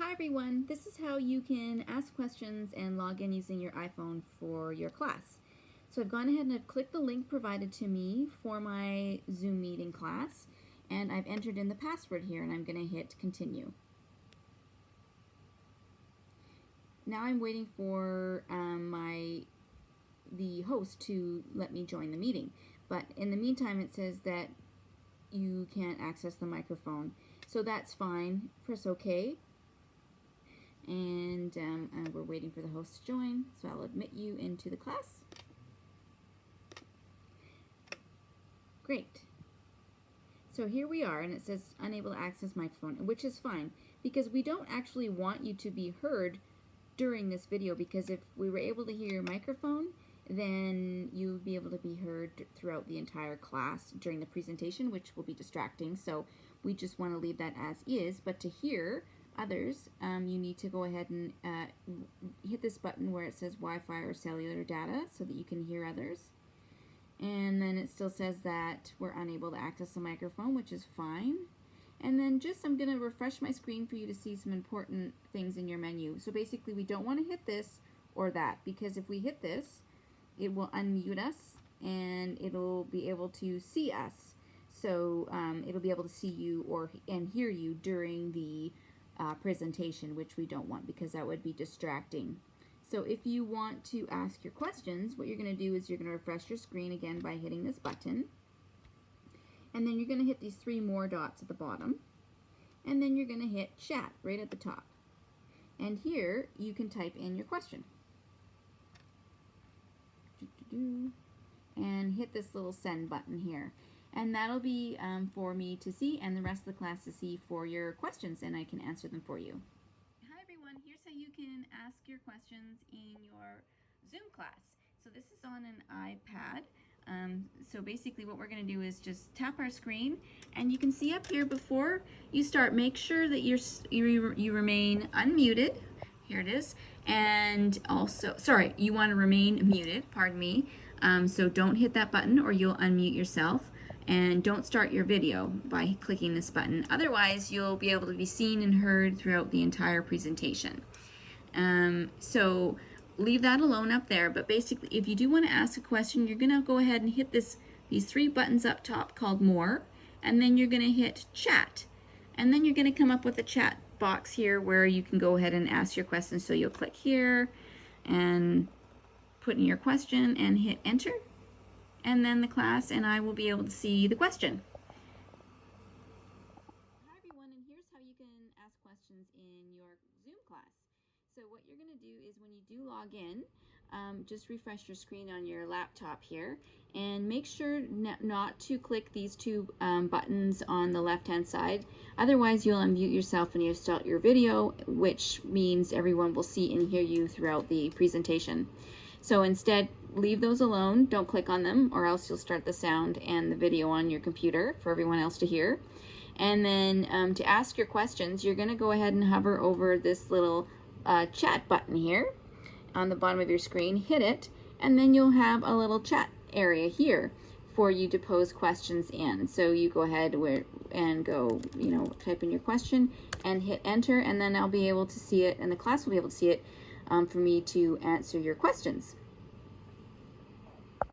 Hi everyone, this is how you can ask questions and log in using your iPhone for your class. So I've gone ahead and I've clicked the link provided to me for my Zoom meeting class, and I've entered in the password here, and I'm going to hit continue. Now I'm waiting for the host to let me join the meeting, but in the meantime it says that you can't access the microphone, so that's fine. Press OK. And we're waiting for the host to join, so I'll admit you into the class. Great. So here we are, and it says unable to access microphone, which is fine, because we don't actually want you to be heard during this video, because if we were able to hear your microphone, then you would be able to be heard throughout the entire class during the presentation, which will be distracting. So we just want to leave that as is, but to hear others, you need to go ahead and hit this button where it says Wi-Fi or cellular data so that you can hear others. And then it still says that we're unable to access the microphone, which is fine. And then I'm going to refresh my screen for you to see some important things in your menu. So basically we don't want to hit this or that, because if we hit this, it will unmute us and it'll be able to see us. So it'll be able to see you and hear you during the presentation, which we don't want, because that would be distracting. So if you want to ask your questions, what you're going to do is you're going to refresh your screen again by hitting this button, and then you're going to hit these three more dots at the bottom, and then you're going to hit chat right at the top, and here you can type in your question and hit this little send button here. And that'll be for me to see and the rest of the class to see for your questions, and I can answer them for you. Hi everyone, here's how you can ask your questions in your Zoom class. So this is on an iPad. So basically what we're going to do is just tap our screen, and you can see up here before you start, make sure that you remain unmuted. Here it is. And also, sorry, you want to remain muted, pardon me. So don't hit that button or you'll unmute yourself. And don't start your video by clicking this button. Otherwise, you'll be able to be seen and heard throughout the entire presentation. So leave that alone up there. But basically, if you do want to ask a question, you're going to go ahead and hit these three buttons up top called More. And then you're going to hit Chat. And then you're going to come up with a chat box here where you can go ahead and ask your questions. So you'll click here and put in your question and hit Enter. And then the class and I will be able to see the question. Hi everyone, and here's how you can ask questions in your Zoom class. So what you're going to do is when you do log in, just refresh your screen on your laptop here, and make sure not to click these two buttons on the left hand side. Otherwise you'll unmute yourself and you'll start your video, which means everyone will see and hear you throughout the presentation. So instead, leave those alone, don't click on them, or else you'll start the sound and the video on your computer for everyone else to hear. And then to ask your questions, you're going to go ahead and hover over this little chat button here on the bottom of your screen, hit it, and then you'll have a little chat area here for you to pose questions in. So you go ahead and go, type in your question and hit enter, and then I'll be able to see it, and the class will be able to see it for me to answer your questions.